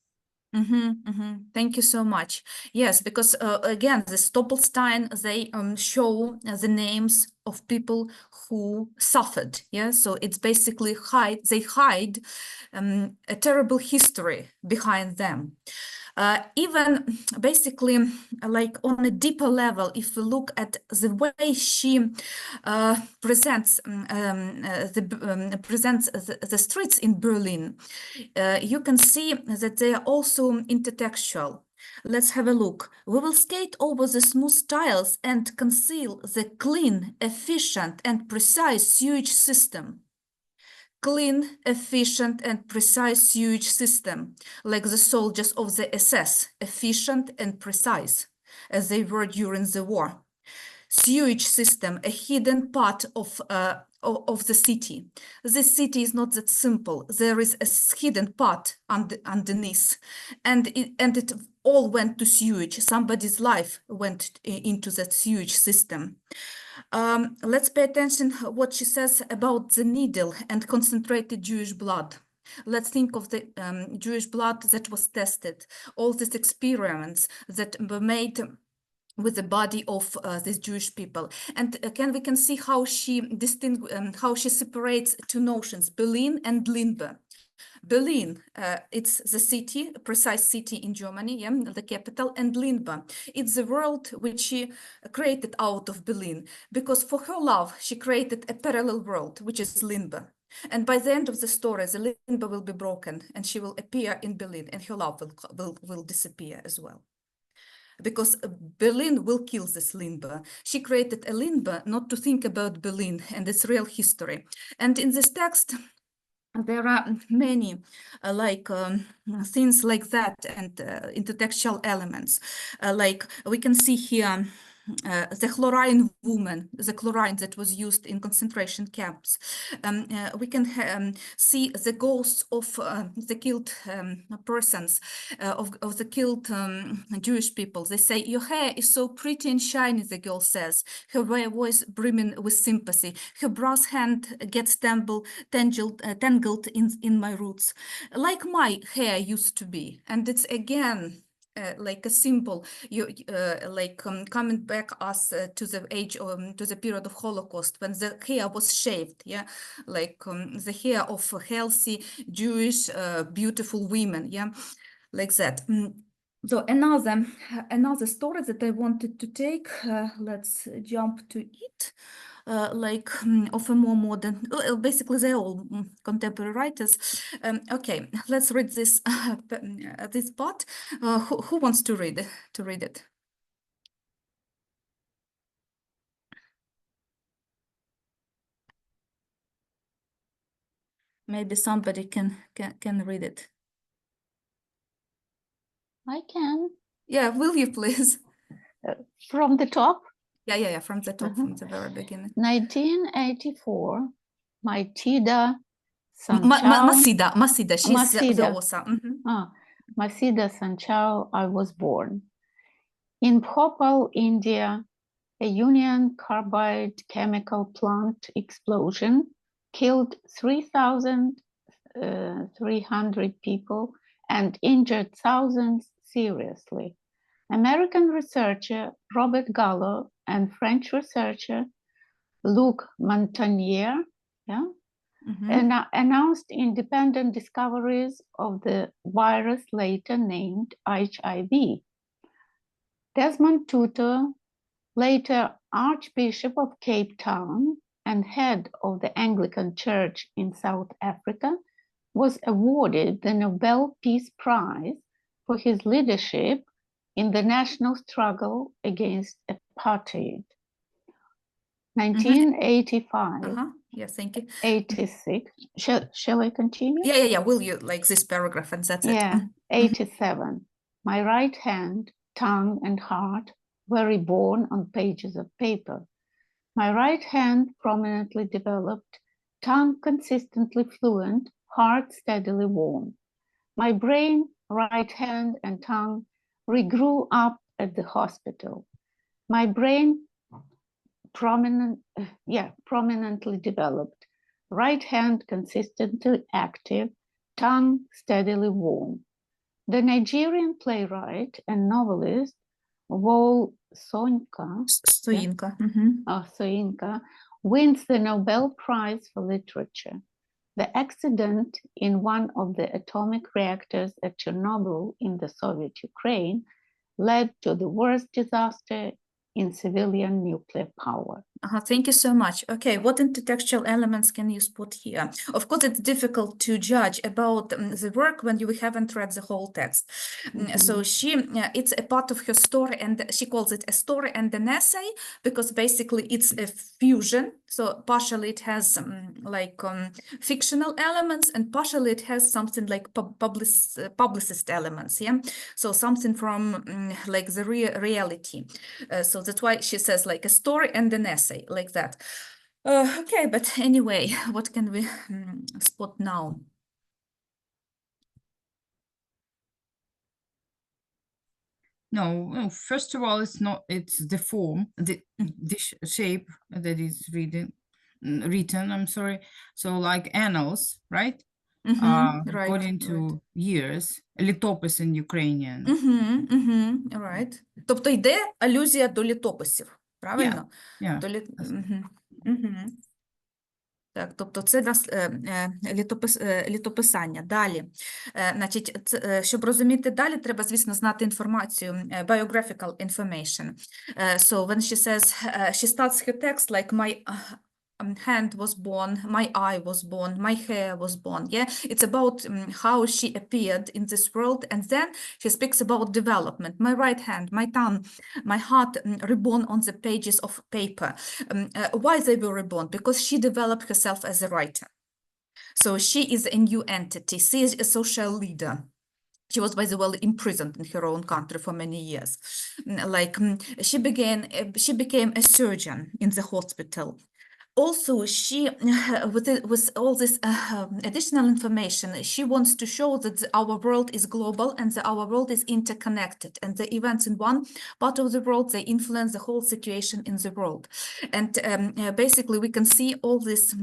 Thank you so much. Yes, because again, the Stoppelstein, they show the names of people who suffered. Yeah, so it's basically they hide a terrible history behind them. Even basically, like on a deeper level, if we look at the way she presents the streets in Berlin, you can see that they are also intertextual. Let's have a look. We will skate over the smooth tiles and conceal the clean, efficient, and precise sewage system. Clean, efficient, and precise sewage system, like the soldiers of the SS, efficient and precise, as they were during the war. Sewage system, a hidden part of the city. This city is not that simple. There is a hidden part underneath, and it all went to sewage. Somebody's life went into that sewage system. Let's pay attention what she says about the needle and concentrated Jewish blood. Let's think of the Jewish blood that was tested, all these experiments that were made with the body of these Jewish people, and we can see how she how she separates two notions, Berlin and Limbe. Berlin, it's the city, a precise city in Germany, the capital, and Limbe. It's the world which she created out of Berlin, because for her love, she created a parallel world, which is Limbe. And by the end of the story, the Limbe will be broken, and she will appear in Berlin, and her love will disappear as well. Because Berlin will kill this Limbe. She created a Limbe not to think about Berlin and its real history. And in this text, there are many things like that, and intertextual elements. Like we can see here the chlorine woman, the chlorine that was used in concentration camps. We can see the ghosts of the killed persons, of the killed Jewish people. They say, your hair is so pretty and shiny, the girl says, her voice brimming with sympathy. Her brass hand gets tangled in my roots, like my hair used to be. And it's again like a symbol, coming back us to the age, to the period of Holocaust, when the hair was shaved, like the hair of healthy Jewish beautiful women, like that. So another story that I wanted to take, let's jump to it. Of a more modern, basically they're all contemporary writers. Okay, let's read this this part. Who wants to read it? Maybe somebody can read it. I can. Yeah, will you please? From the top? Yeah, from the top, from the very beginning. 1984, Matilda Sanchao. Masida, she's the author. Masida Sanchao, I was born. In Bhopal, India, a Union Carbide chemical plant explosion killed 3,300 people and injured thousands seriously. American researcher Robert Gallo and French researcher Luc Montagnier announced independent discoveries of the virus later named HIV. Desmond Tutu, later Archbishop of Cape Town and head of the Anglican Church in South Africa, was awarded the Nobel Peace Prize for his leadership in the national struggle against apartheid. 1985. Yes, thank you. 86. Shall I continue? Yeah. Will you like this paragraph and that's it? 87. My right hand, tongue, and heart were reborn on pages of paper. My right hand prominently developed, tongue consistently fluent, heart steadily warm. My brain, right hand, and tongue regrew up at the hospital. My brain prominently developed, right hand consistently active, tongue steadily warm. The Nigerian playwright and novelist Wole Soyinka wins the Nobel Prize for Literature. The accident in one of the atomic reactors at Chernobyl in the Soviet Ukraine led to the worst disaster in civilian nuclear power. Thank you so much. Okay, what intertextual elements can you spot here? Of course, it's difficult to judge about the work when you haven't read the whole text. So it's a part of her story, and she calls it a story and an essay because basically it's a fusion. So partially it has fictional elements, and partially it has something like publicist elements. Yeah, so something from like the reality. So that's why she says like a story and an essay. Like that. Okay, but anyway, what can we spot now? No, first of all, it's the form, the shape that is written, I'm sorry. So like annals, right? According to years, lітопис in Ukrainian. Right. Тобто йде алюзія до літописів. Правильно? Так, тобто це літописання. Далі, значить, щоб розуміти далі, треба, звісно, знати інформацію, biographical information. So when she says, she starts her text like my hand was born, my eye was born, my hair was born. Yeah, it's about how she appeared in this world, and then she speaks about development. My right hand, my tongue, my heart reborn on the pages of paper. Why they were reborn? Because she developed herself as a writer. So she is a new entity. She is a social leader. She was, by the way, imprisoned in her own country for many years. Like she became a surgeon in the hospital. Also, she, with all this additional information, she wants to show that our world is global and that our world is interconnected, and the events in one part of the world, they influence the whole situation in the world. And basically, we can see all these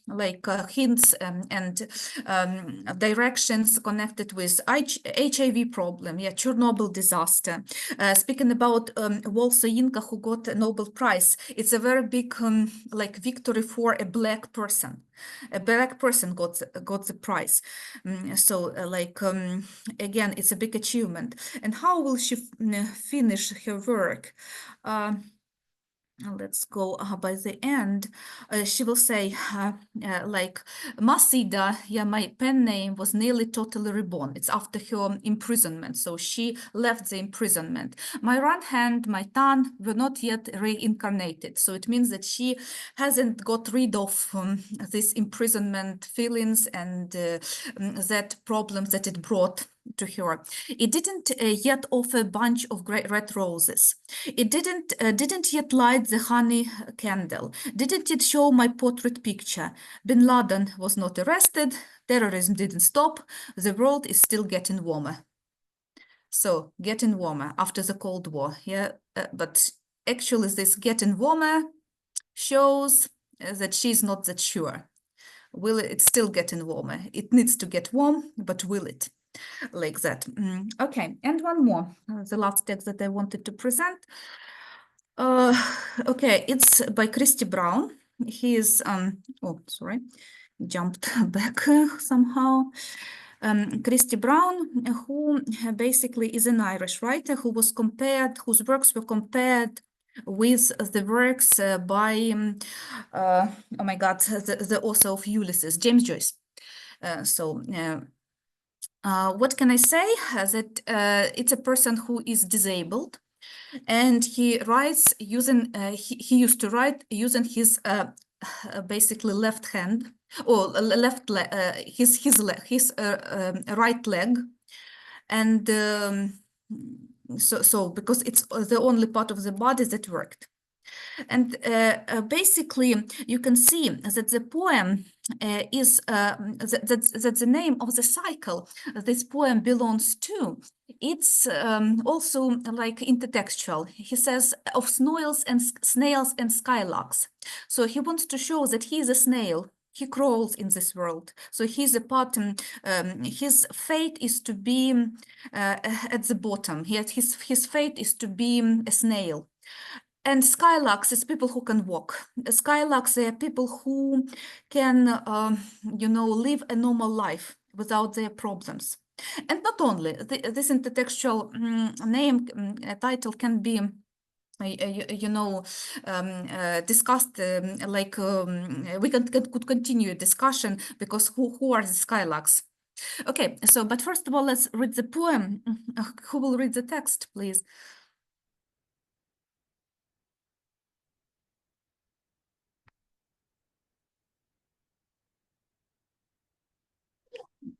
like hints and directions connected with HIV problem, Chernobyl disaster. Speaking about Wole Soyinka, who got a Nobel Prize, it's a very big like victory for a black person. A black person got the prize. So again, it's a big achievement. And how will she finish her work? let's go by the end. She will say, like, Masida, yeah, my pen name was nearly totally reborn. It's after her imprisonment. So she left the imprisonment. My right hand, my tongue were not yet reincarnated. So it means that she hasn't got rid of this imprisonment feelings and that problems that it brought to her. It didn't yet offer a bunch of great red roses. It didn't yet light the honey candle. Didn't it show my portrait picture? Bin Laden was not arrested. Terrorism didn't stop. The world is still getting warmer. So getting warmer after the Cold War. Yeah, but actually this getting warmer shows that she's not that sure. Will it? It's still getting warmer. It needs to get warm, but will it? Like that. Okay, and one more, the last text that I wanted to present. Okay, it's by Christy Brown. He is, oh, sorry, jumped back somehow. Christy Brown, who basically is an Irish writer who was compared, whose works were compared with the works by, oh my God, the author of Ulysses, James Joyce. What can I say? That it's a person who is disabled, and he writes using, he used to write using his basically left hand, or left leg, his right leg, and so because it's the only part of the body that worked. And basically, you can see that the poem is that the name of the cycle this poem belongs to. It's also like intertextual. He says of snails and skylarks. So he wants to show that he is a snail. He crawls in this world. So he's a part. His fate is to be at the bottom. His fate is to be a snail. And skylarks is people who can walk. Skylarks are people who can, live a normal life without their problems. And not only, this intertextual title can be discussed, we could continue a discussion, because who are the skylarks? Okay, so, but first of all, let's read the poem. Who will read the text, please?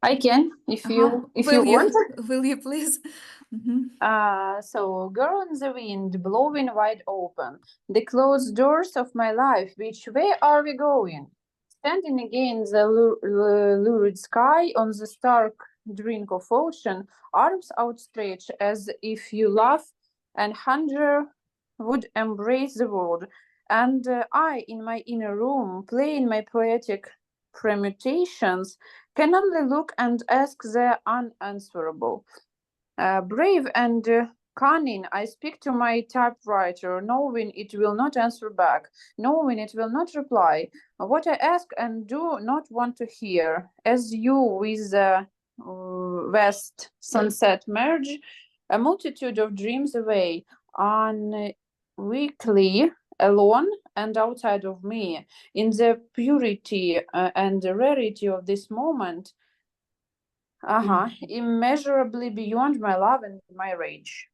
I can, if you want. Will you please? So, girl in the wind, blowing wide open, the closed doors of my life, which way are we going? Standing against the lurid sky on the stark drink of ocean, arms outstretched as if you laugh and hunger would embrace the world. And I, in my inner room, playing my poetic permutations, can only look and ask the unanswerable. Brave and cunning, I speak to my typewriter, knowing it will not answer back, knowing it will not reply. What I ask and do not want to hear, as you with the west sunset merge, a multitude of dreams away, unweakly alone and outside of me, in the purity and the rarity of this moment, immeasurably beyond my love and my rage.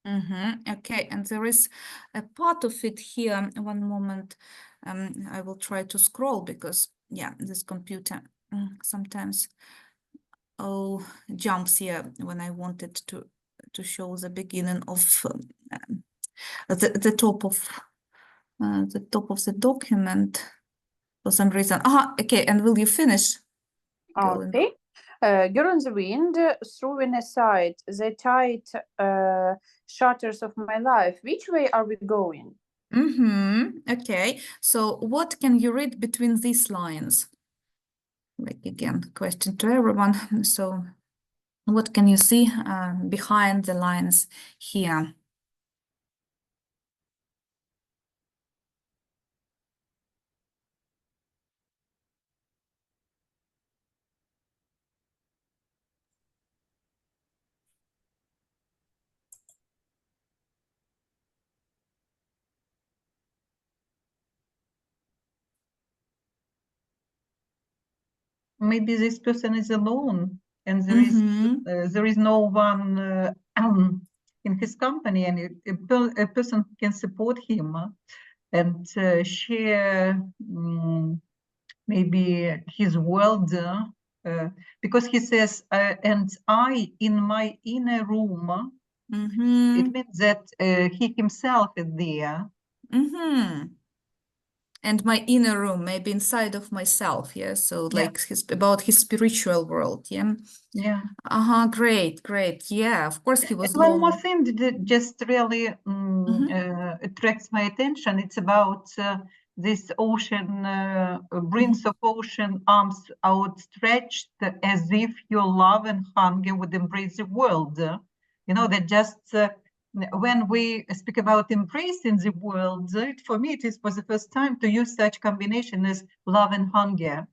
Okay, and there is a part of it here. One moment, I will try to scroll, because this computer sometimes jumps here when I wanted to show the beginning of the top of the document for some reason. Okay, and will you finish? Okay. Girl in the wind, throwing aside the tight shutters of my life, which way are we going? Okay, so what can you read between these lines? Like, again, question to everyone. So what can you see behind the lines here? maybe this person is alone, and there is no one in his company, and a person who can support him and share maybe his world, because he says, and I in my inner room, it means that he himself is there. And my inner room, maybe inside of myself, yeah. So like about his spiritual world, yeah. Yeah. Great. Yeah, of course he was One long. more thing that just really attracts my attention. It's about this ocean, brinks of ocean, arms outstretched, as if your love and hunger would embrace the world. You know, that just when we speak about embracing the world, for me it was the first time to use such combination as love and hunger.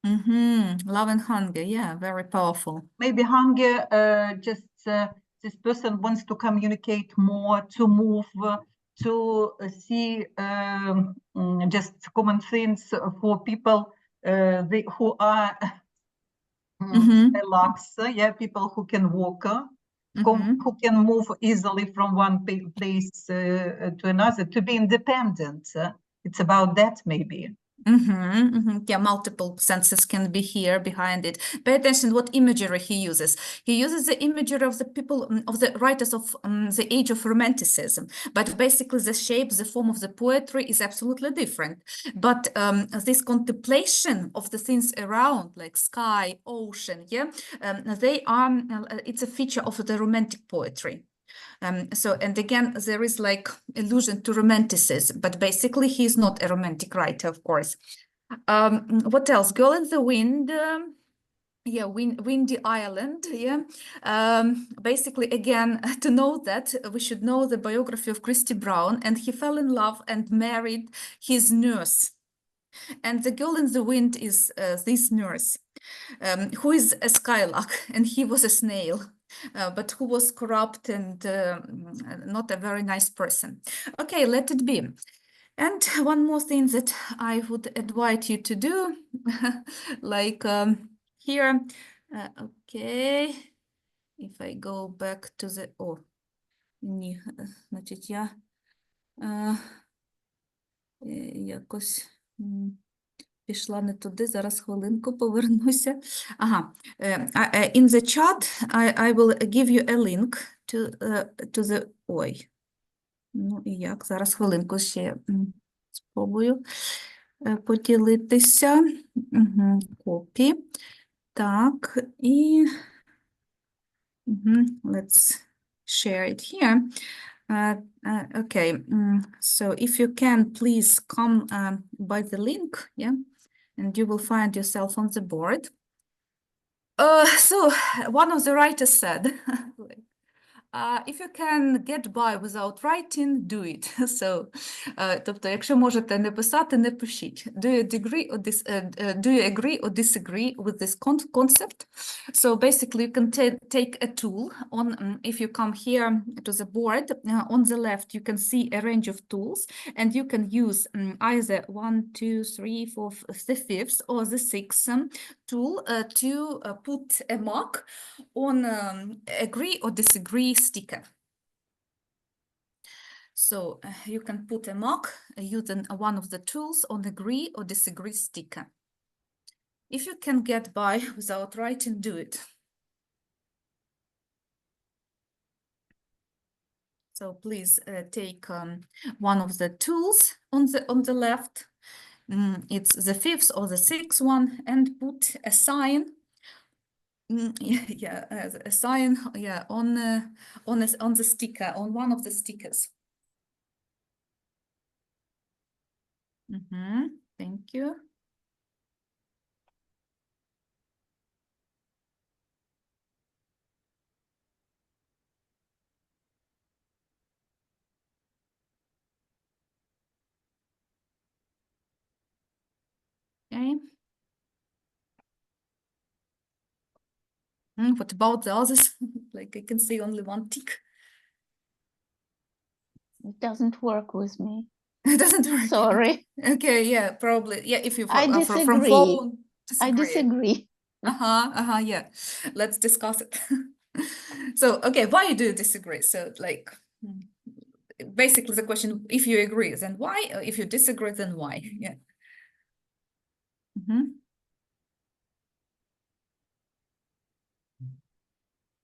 Love and hunger, yeah, very powerful. Maybe hunger, just this person wants to communicate more, to move, to see just common things for people who are relaxed, people who can walk, who can move easily from one place to another, to be independent. It's about that, maybe. Yeah, multiple senses can be here behind it. Pay attention what imagery he uses. He uses the imagery of the people, of the writers of the age of Romanticism, but basically the shape, the form of the poetry is absolutely different. But this contemplation of the things around, like sky, ocean, they are, it's a feature of the Romantic poetry. So, and again, there is like allusion to romanticism, but basically he's not a romantic writer, of course. What else? Girl in the Wind, Windy Island, basically, again, to know that, we should know the biography of Christy Brown, and he fell in love and married his nurse. And the Girl in the Wind is this nurse, who is a skylark, and he was a snail. But who was corrupt and not a very nice person. Okay, let it be. And one more thing that I would invite you to do, like here, okay, if I go back to the, ні, значить я якось пішла не туди, зараз хвилинку повернуся. In the chat, I will give you a link to the, ну і як, зараз хвилинку ще спробую поділитися. Копі. Так, і let's share it here. Okay, so if you can, please come by the link, and you will find yourself on the board. So one of the writers said, if you can get by without writing, do it. So, тобто, якщо можете не писати, не пишіть. Do you agree or disagree with this concept? So basically, you can take a tool on, if you come here to the board, on the left, you can see a range of tools, and you can use either 1, 2, 3, 4, the fifth or the sixth tool to put a mark on agree or disagree sticker. So you can put a mark using one of the tools on agree or disagree sticker. If you can get by without writing, do it. So please take one of the tools on the left. It's the fifth or the sixth one, and put a sign. A sign, on the sticker, on one of the stickers. Thank you. Okay. What about the others? Like I can see only one tick. It doesn't work with me. It doesn't work. Sorry. Okay, yeah, probably. Yeah, if you I disagree. from phone. I disagree. Yeah. Let's discuss it. So, okay, why do you disagree? So, like, basically the question, if you agree, then why? If you disagree, then why? Yeah.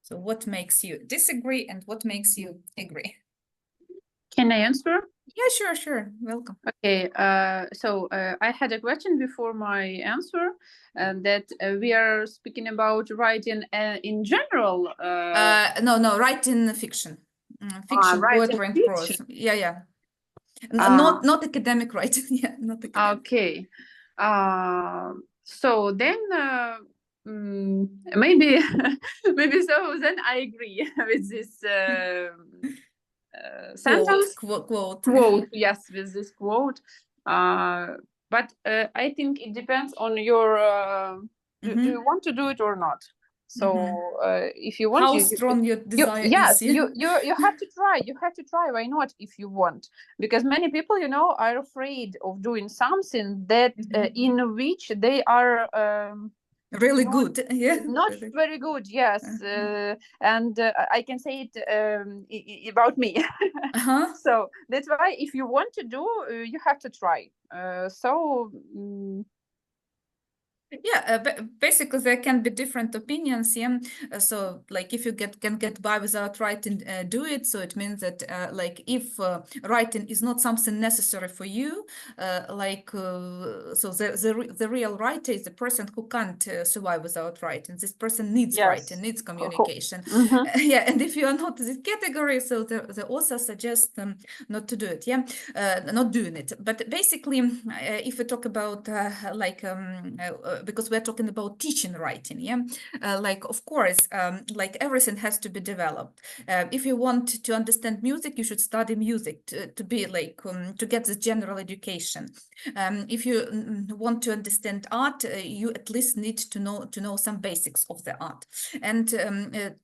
So what makes you disagree and what makes you agree? Can I answer? Yeah, sure. Welcome. Okay, so I had a question before my answer, that we are speaking about writing in general. No, writing fiction. Fiction, writing poetry, and prose. fiction. Yeah. Not academic writing. Yeah, not academic. Okay. So then maybe maybe so then I agree with this sentence quote yes, with this quote, but I think it depends on your do you want to do it or not. So if you want, how strong your desire yes, is. you have to try. You have to try. Why not? If you want, because many people, are afraid of doing something that in which they are really good. Yeah, not very good. Yes, and I can say it about me. So that's why if you want to do, you have to try. Yeah, basically there can be different opinions. Yeah, so like if you can get by without writing, do it. So it means that like if writing is not something necessary for you, so the real writer is the person who can't survive without writing. This person needs writing, needs communication. Yeah, and if you are not this category, so the author suggests not to do it. Yeah, not doing it. But basically, if we talk about because we're talking about teaching writing, yeah, of course, like everything has to be developed. If you want to understand music, you should study music to be like to get this general education. If you want to understand art, you at least need to know some basics of the art, and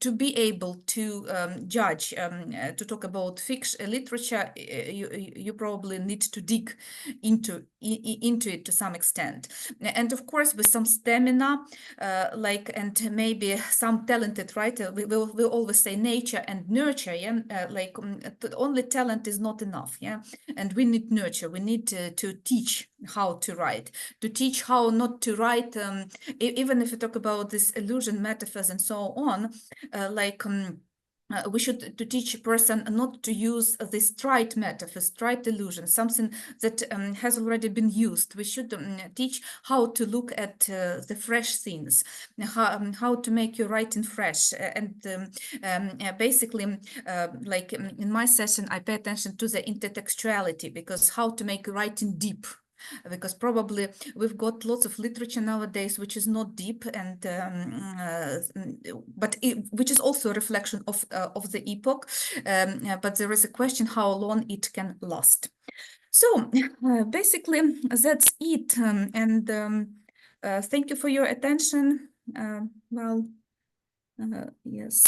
to be able to judge, to talk about fiction literature, you probably need to dig into it to some extent, and of course with some stamina, and maybe some talented writer. We always say nature and nurture. Yeah, only talent is not enough. Yeah, and we need nurture. We need to teach how to write, to teach how not to write. Even if we talk about this illusion, metaphors, and so on, we should to teach a person not to use the straight metaphor, straight illusion, something that has already been used. We should teach how to look at the fresh things, how to make your writing fresh. And basically, like in my session, I pay attention to the intertextuality, because how to make writing deep. Because probably we've got lots of literature nowadays which is not deep, and which is also a reflection of the epoch, but there is a question how long it can last. So basically that's it, and thank you for your attention. Yes,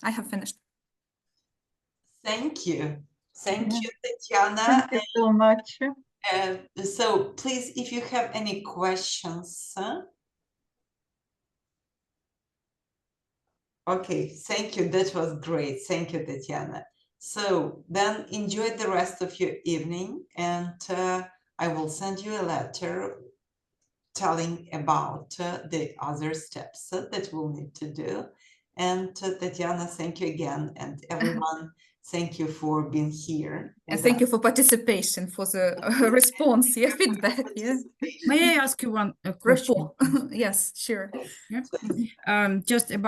I have finished. Thank you, Tetiana. Thank you so much. So please, if you have any questions. Okay, thank you. That was great. Thank you, Tetiana. So then enjoy the rest of your evening, and I will send you a letter telling about the other steps that we'll need to do. And Tetiana, thank you again, and everyone, thank you for being here. And thank you for participation, for the response, feedback. Yeah. May I ask you one question? Yes, sure. Yeah. Just about